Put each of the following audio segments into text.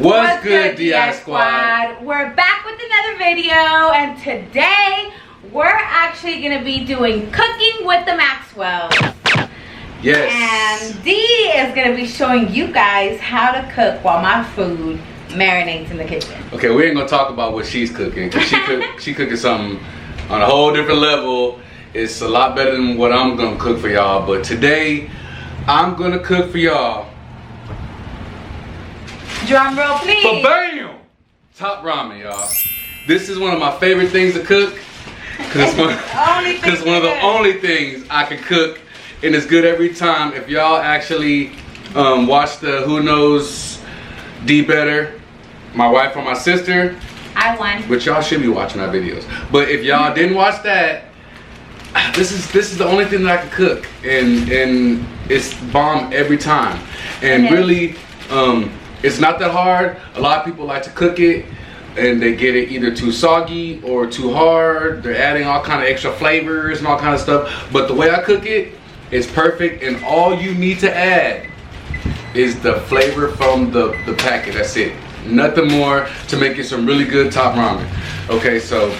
What's good, DiSquad? We're back with another video, and today we're actually gonna be doing cooking with the Maxwells. Yes. And Dee is gonna be showing you guys how to cook while my food marinates in the kitchen. Okay, we ain't gonna talk about what she's cooking, because she cooking something on a whole different level. It's a lot better than what I'm gonna cook for y'all. But today, I'm gonna cook for y'all. Drum roll, please. Ba-bam! Top ramen, y'all. This is one of my favorite things to cook. Because it's one of the only things I can cook, and it's good every time. If y'all actually watch the Who Knows D Better, my wife or my sister, I won. but y'all should be watching our videos. But if y'all didn't watch that, this is the only thing that I can cook, and it's bomb every time. And really, it's not that hard. A lot of people like to cook it, and they get it either too soggy or too hard. They're adding all kind of extra flavors and all kind of stuff. But the way I cook it is perfect, and all you need to add is the flavor from the packet. That's it. Nothing more to make it some really good top ramen. Okay, so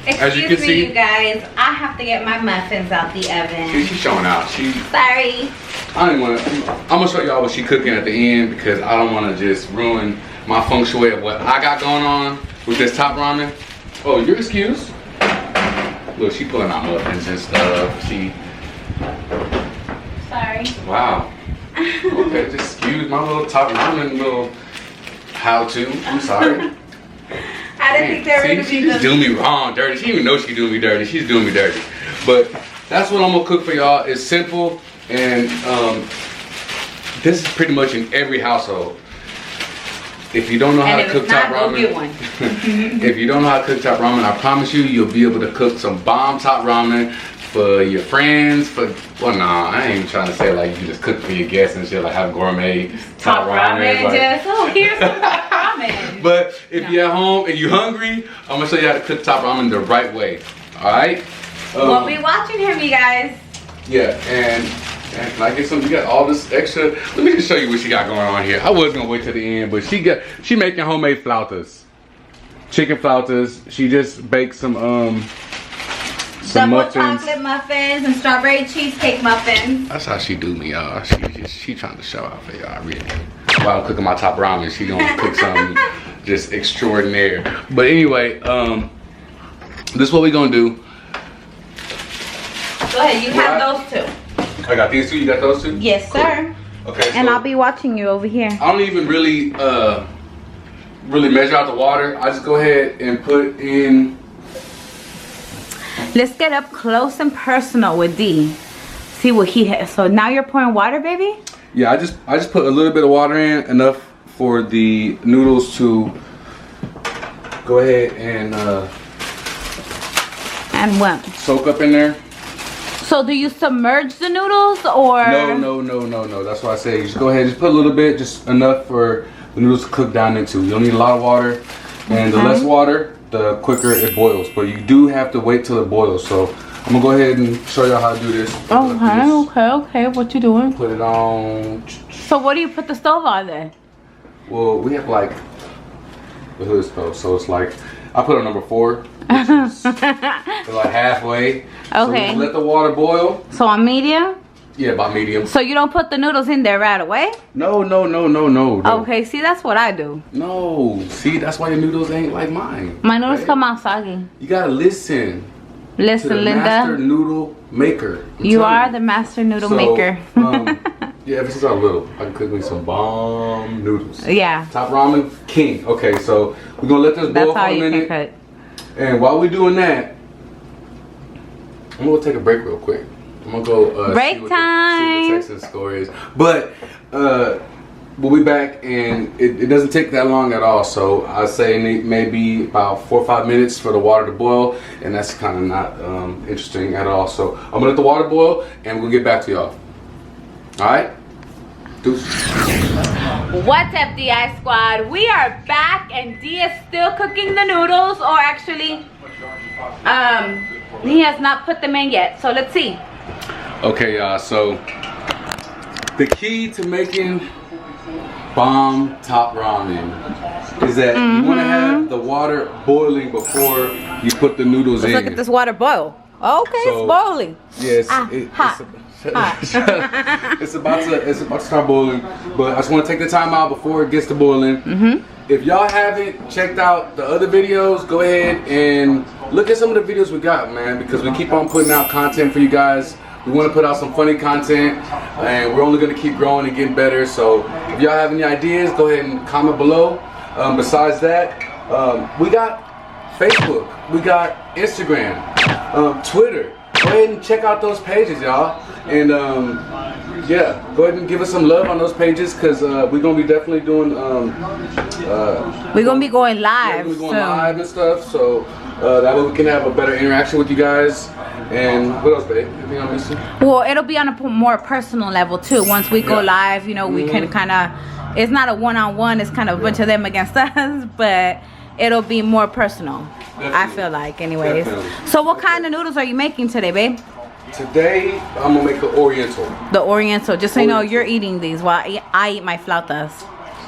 as you can see, you guys, I have to get my muffins out the oven. She's showing out. Sorry. I'm gonna show y'all what she's cooking at the end, because I don't want to just ruin my feng shui of what I got going on with this top ramen. Oh, you're excused. Look, she pulling out muffins and stuff. Sorry. Wow. Okay, just excuse my little top ramen little how-to. I'm sorry. I didn't think they were gonna be She's doing me wrong, dirty. She didn't even know she's doing me dirty. She's doing me dirty. But that's what I'm gonna cook for y'all. It's simple, and this is pretty much in every household. If you don't know how to cook top ramen, if you don't know how to cook top ramen, I promise you, you'll be able to cook some bomb top ramen for your friends. Well, nah, I ain't even trying to say like you can just cook for your guests and shit, like have gourmet top ramen. Like, here's some top ramen. But if you're at home and you're hungry, I'm gonna show you how to cook top ramen the right way. All right? We'll be watching him, you guys. Yeah, and can I get some? You got all this extra. Let me just show you what she got going on here. I was gonna wait till the end, but she making homemade flautas, chicken flautas. She just baked some Double muffins. chocolate muffins and strawberry cheesecake muffins. That's how she do me, y'all. She trying to show out for y'all, really. While I'm cooking my top ramen, she gonna cook something just extraordinaire. But anyway, this is what we gonna do. Go ahead, you have those two. I got these two. You got those two? Yes, sir. Okay. And I'll be watching you over here. I don't even really measure out the water. I just go ahead and put in. Let's get up close and personal with D. See what he has. So now you're pouring water, baby? Yeah, I just put a little bit of water in, enough for the noodles to go ahead and what? Soak up in there. So do you submerge the noodles or? No. That's why I say just go ahead, just put a little bit, just enough for the noodles to cook down into. You don't need a lot of water, and the less water, the quicker it boils. But you do have to wait till it boils. So I'm gonna go ahead and show y'all how to do this. Okay. What you doing? Put it on. So what do you put the stove on then? Well, we have like the hood stove, so it's like I put on number 4, which is like halfway. Okay. So let the water boil. So on medium? Yeah, about medium. So you don't put the noodles in there right away? No. Okay, see, that's what I do. No, see, that's why your noodles ain't like mine. My noodles come out soggy. You gotta listen. Listen, to the Linda. Master noodle maker. You are the master noodle maker. Yeah, ever since I was little, I can cook me some bomb noodles. Yeah. Top ramen king. Okay, so we're gonna let this boil for a minute. Can cook. And while we're doing that, I'm gonna take a break real quick. I'm gonna go break time. See what the Texas score is. But we'll be back, and it doesn't take that long at all. So I say maybe about 4 or 5 minutes for the water to boil, and that's kind of not interesting at all. So I'm gonna let the water boil, and we'll get back to y'all. All right. Deuces. What's up, DiSquad? We are back, and D is still cooking the noodles, or actually, he has not put them in yet. So let's see. Okay, y'all. So the key to making bomb top ramen is that you want to have the water boiling before you put the noodles in. Look at this water boil. Okay, so, it's boiling. Yes, it's about to start boiling. But I just want to take the time out before it gets to boiling. If y'all haven't checked out the other videos, go ahead and look at some of the videos we got, man, because we keep on putting out content for you guys. We want to put out some funny content, and we're only going to keep growing and getting better. So if y'all have any ideas, go ahead and comment below. Besides that, we got Facebook, we got Instagram, Twitter. Go ahead and check out those pages, y'all. And yeah, go ahead and give us some love on those pages, because we're going to be definitely doing... we're going to be going live. Yeah, we're going to be going live and stuff, so that way we can have a better interaction with you guys. And what else, babe? Anything I'm missing? Well, it'll be on a more personal level too. Once we go live, you know, we can kind of, it's not a one-on-one, it's kind of a bunch of them against us, but it'll be more personal. Definitely. I feel like, anyways. Definitely. So what kind of noodles are you making today, babe? Today, I'm gonna make the Oriental. The Oriental, just so you know, you're eating these while I eat my flautas.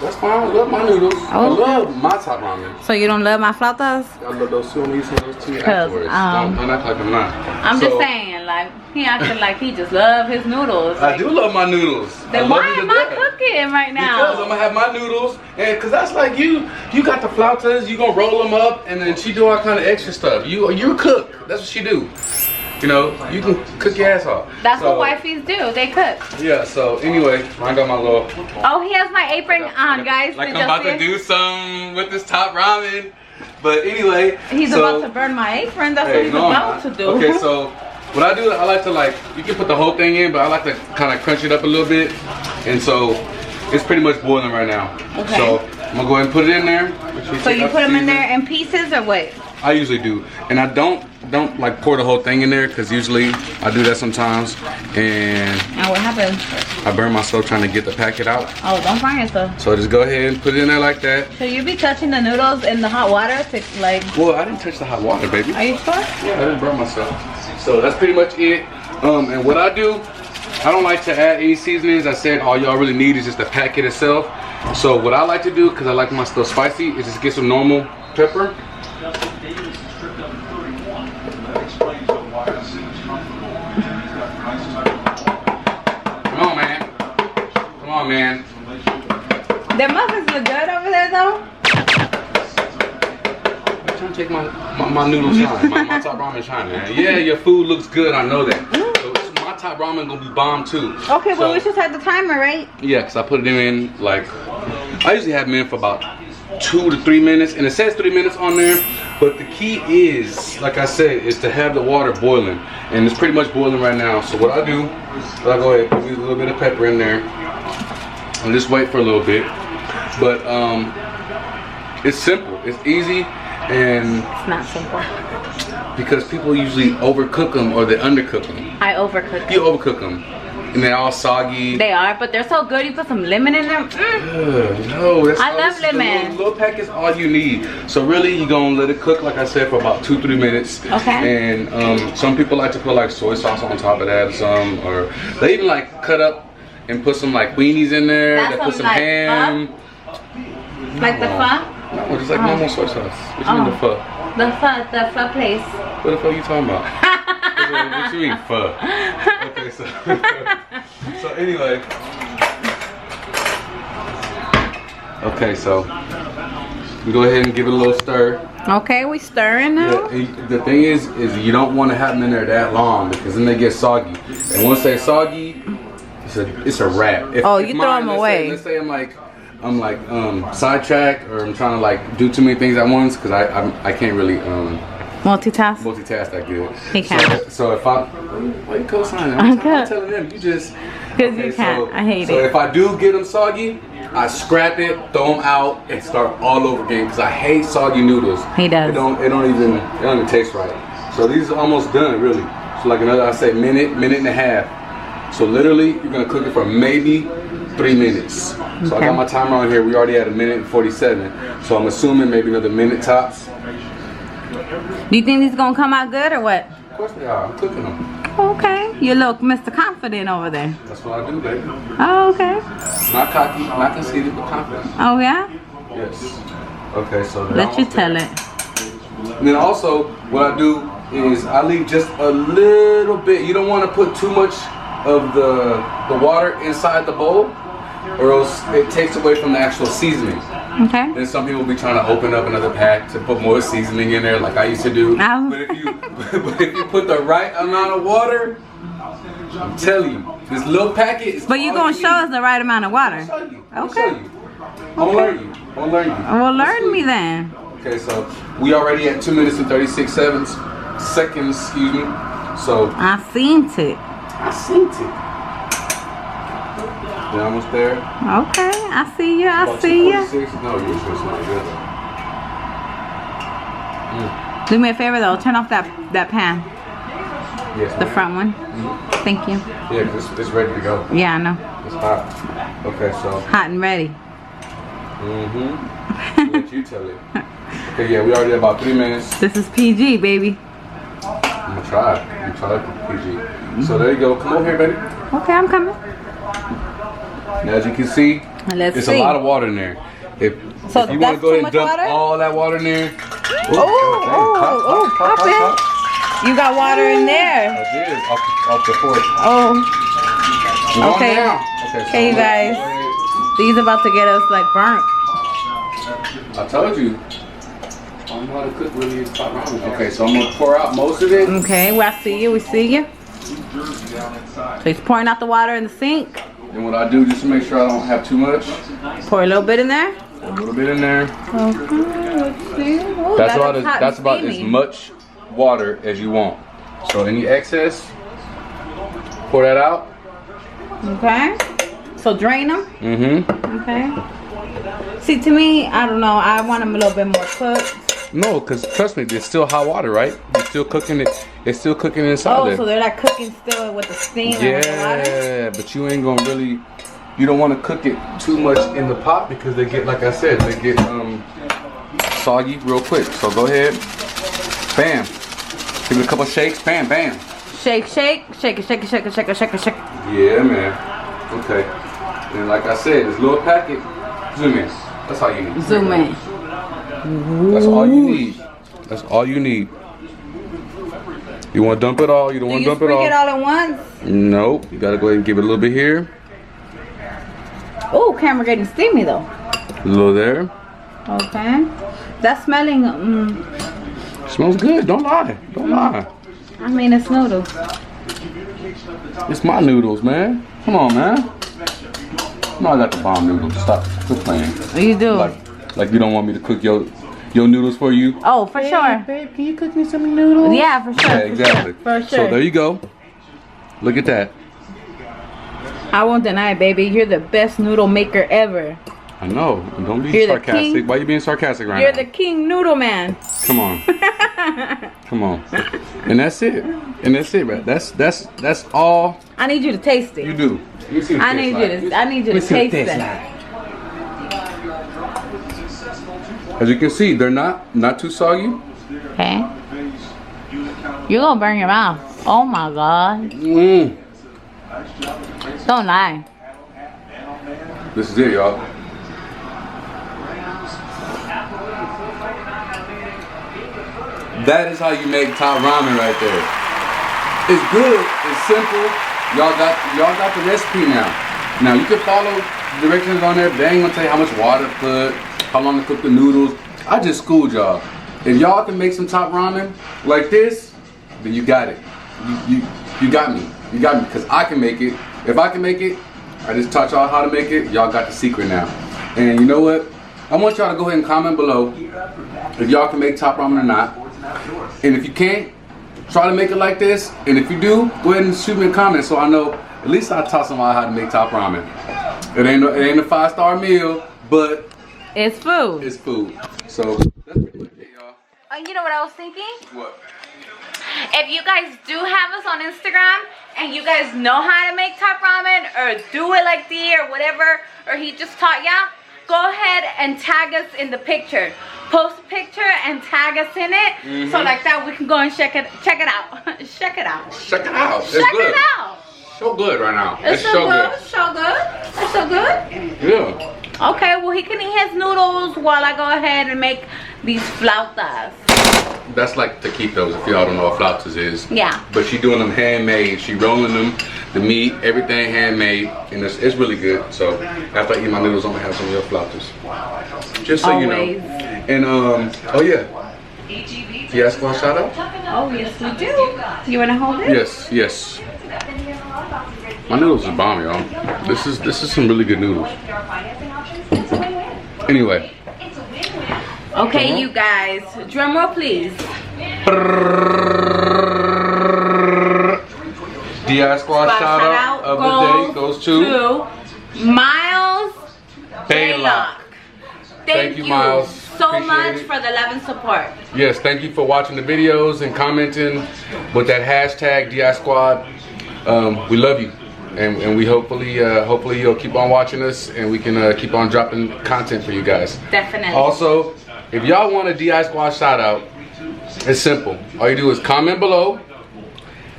That's fine. I love my noodles. Okay. I love my top ramen. So you don't love my flautas? I love those too. I'm gonna use some of those too afterwards. Don't act like I'm not. I'm just saying, like, he acting like he just love his noodles. Like, I do love my noodles. Then why am I cooking right now? Because I'm gonna have my noodles, and because that's like you got the flautas. You gonna roll them up, and then she do all kind of extra stuff. You cook. That's what she do. You know, you can cook your ass off. That's what wifeys do. They cook. Yeah, so anyway, I got my little... Oh, he has my apron on, guys. Like I'm about to do some with this top ramen. But anyway... He's about to burn my apron. That's what he's about to do. Okay, so what I do, I like to you can put the whole thing in, but I like to kind of crunch it up a little bit. And so it's pretty much boiling right now. Okay. So I'm going to go ahead and put it in there. So you put them in there in pieces or what? I usually do, and I don't like pour the whole thing in there, because usually I do that sometimes, and what happens? I burn myself trying to get the packet out. Oh, don't burn yourself. So just go ahead and put it in there like that. So you be touching the noodles in the hot water to like... Well, I didn't touch the hot water, baby. Are you sure? Yeah, I didn't burn myself. So that's pretty much it. And what I do, I don't like to add any seasonings. I said all y'all really need is just the packet itself. So what I like to do, because I like my stuff spicy, is just get some normal pepper. Come on, man. Come on, man. The muffins look good over there, though. I'm trying to take my noodle shine, my top ramen shine, man. Yeah, your food looks good. I know that. So my top ramen gonna be bomb too. Okay, well we should set the timer, right? Yeah, cause I put them in like I usually have them in for about 2 to 3 minutes, and it says 3 minutes on there. But the key is, like I said, is to have the water boiling, and it's pretty much boiling right now. So what I do, I go ahead and put a little bit of pepper in there, and just wait for a little bit. But it's simple, it's easy, and it's not simple because people usually overcook them or they undercook them. I overcook them. You overcook them. And they're all soggy. They are, but they're so good. You put some lemon in them. No, that's I love lemon. The little pack is all you need. So really, you're gonna let it cook, like I said, for about 2-3 minutes. Okay. And some people like to put like soy sauce on top of that, or they even like cut up and put some like weenies in there. They put some like ham. Like the pho? No, just like normal soy sauce. What you mean the pho? The pho place. What the fuck are you talking about? What you mean pho? Okay, so so anyway. Okay, so we go ahead and give it a little stir. Okay, we stirring now. Yeah, the thing is you don't want to have them in there that long, because then they get soggy. And once they're soggy, it's a wrap. You throw them away. Let's say I'm like sidetracked, or I'm trying to like do too many things at once, because I can't really multitask that good. He can't. So if why you co-signing? I'm telling them, you just... Because you can't. I hate it. So if I do get them soggy, I scrap it, throw them out, and start all over again, because I hate soggy noodles. He does. It don't even taste right. So these are almost done, really. So like another, I say minute and a half. So literally, you're gonna cook it for maybe 3 minutes. So I got my timer on here. We already had 1:47. So I'm assuming maybe another minute tops. Do you think these gonna come out good or what? Of course they are. I'm cooking them. Okay. You look Mr. Confident over there. That's what I do, baby. Oh, okay. Not cocky, not conceited, but confident. Oh, yeah? Yes. Okay, so Let you tell it. And then also, what I do is I leave just a little bit. You don't want to put too much of the water inside the bowl, or else it takes away from the actual seasoning. Okay. Then some people be trying to open up another pack to put more seasoning in there, like I used to do. Oh. But if you put the right amount of water, I'm telling you, this little packet is. But you're gonna show us the right amount of water. I'll show you. Okay. I'll learn you. I'll learn you. Well, learn me then. Okay, so we already at 2 minutes and 36 seconds. Excuse me. So I seen it. I seen it. We're almost there. Okay, I see you. I About see you. 246. No, you're supposed to good. Do me a favor though. Turn off that pan. Yes, The ma'am. front one. Thank you. Yeah, 'cause it's ready to go. Yeah, I know. It's hot. Okay, so. Hot and ready. Let you tell it. Okay, yeah, we already at about 3 minutes. This is PG, baby. I'm gonna try. PG. So there you go. Come over here, baby. Okay, I'm coming. Now, as you can see, Let's there's see. a lot of water in there. If you want to that's go ahead too and dump much water? all that water in there. Oh, pop it. You got water in there. I did. Off the fork. Oh. Going Okay. down. Okay, you guys. These about to get us like burnt. I told you. I don't know how to cook really top ramen. Okay, so I'm gonna pour out most of it. Okay, well, I see you. We see you. So he's pouring out the water in the sink. And what I do, just to make sure I don't have too much, Pour a little bit in there. a little bit in there. Okay, let's see. Ooh, That's that about looks hot that's and about as steamy. much water as you want. So any excess, pour that out. Okay. So drain them. Okay. See, to me, I don't know. I want them a little bit more cooked. No, because trust me, there's still hot water, right? You're still cooking it. It's still cooking inside Oh, there. so they're like cooking still with the steam and with the water? Yeah, but you ain't gonna really. You don't want to cook it too much in the pot because they get, like I said, they get soggy real quick. So go ahead, bam. Give it a couple shakes, bam, bam. Shake, shake, shake it, shake it, shake it, shake it, shake it, shake it. Yeah, man. Okay. And like I said, this little packet. Zoom in. That's all you need. Zoom in. That's all you need. That's all you need. You want to dump it all? You don't Do want you to dump it sprinkle all? it all at once? Nope. You gotta go ahead and give it a little bit here, Oh, camera getting steamy though. a little there. Okay. That's smelling, Smells good. Don't lie. Don't lie. I mean, it's noodles. It's my noodles, man. Come on, man. No, I got the bomb noodles. Stop. Quit playing. You do. Like you don't want me to cook your noodles for you? Oh, for sure. Babe, can you cook me some noodles? Yeah, for sure. Yeah, exactly. For sure. So there you go. Look at that. I won't deny it, baby. You're the best noodle maker ever. I know. Don't be You're the sarcastic. king. Why you being sarcastic right You're now? the king noodle man. Come on. Come on. And that's it. And that's it, right? That's all I need you to taste you it. do. You see what I it need tastes you like. to taste Let's see what it it. tastes like. As you can see, they're not too soggy. Okay. You're gonna burn your mouth. Oh my god. Don't lie. This is it, y'all. That is how you make top ramen right there. It's good. It's simple. Y'all got the recipe now. Now you can follow the directions on there. They ain't gonna tell you how much water to put, how long to cook the noodles. I just schooled y'all. If y'all can make some top ramen like this, then you got it. You got me. You got me because I can make it. If I can make it, I just taught y'all how to make it. Y'all got the secret now. And you know what? I want y'all to go ahead and comment below if y'all can make top ramen or not. And if you can't, try to make it like this. And if you do, go ahead and shoot me a comment so I know at least I taught somebody how to make top ramen. It ain't a 5-star meal, but It's food. it's food. So that's pretty much it, y'all. You know what I was thinking? What? If you guys do have us on Instagram and you guys know how to make top ramen or do it like the or whatever, or he just taught ya, go ahead and tag us in the picture. post a picture and tag us in it, so like that we can go and check it out. Check it out. Check it out. It's Check good. it out. So good right now. It's so good. It's so good. It's so good. Yeah. Okay, well he can eat his noodles while I go ahead and make these flautas. That's like taquitos, if y'all don't know what flautas is. Yeah. But she doing them handmade. She rolling them, the meat, everything handmade, and it's really good. So after I eat my noodles, I'm gonna have some of your flautas. Just so you know. And oh yeah. You ask for a shout out? Oh yes, we do. You wanna hold it? Yes, yes. My noodles are bomb, y'all. This is some really good noodles. Anyway. Okay, you guys. Drum roll, please. DiSquad shout out of the day goes to Miles Baylock. Thank you, Miles. so Appreciate much it. for the love and support. Yes, thank you for watching the videos and commenting with that hashtag DiSquad. We love you, and we hopefully you'll keep on watching us, and we can keep on dropping content for you guys. Definitely. Also, if y'all want a DiSquad shout out, it's simple. All you do is comment below,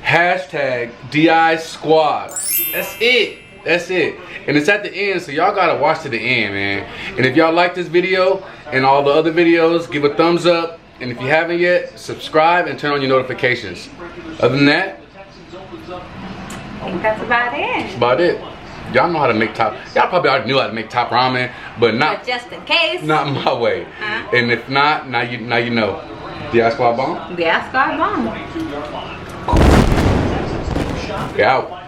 hashtag DiSquad. That's it. That's it. And it's at the end, so y'all gotta watch to the end, man. And if y'all like this video and all the other videos, give a thumbs up. And if you haven't yet, subscribe and turn on your notifications. Other than that, I think that's about it. that's about it. Y'all know how to make top. Y'all probably already knew how to make top ramen, but not But just in case. not my way. And if not, now you know. DiSquad bomb. DiSquad bomb. Out.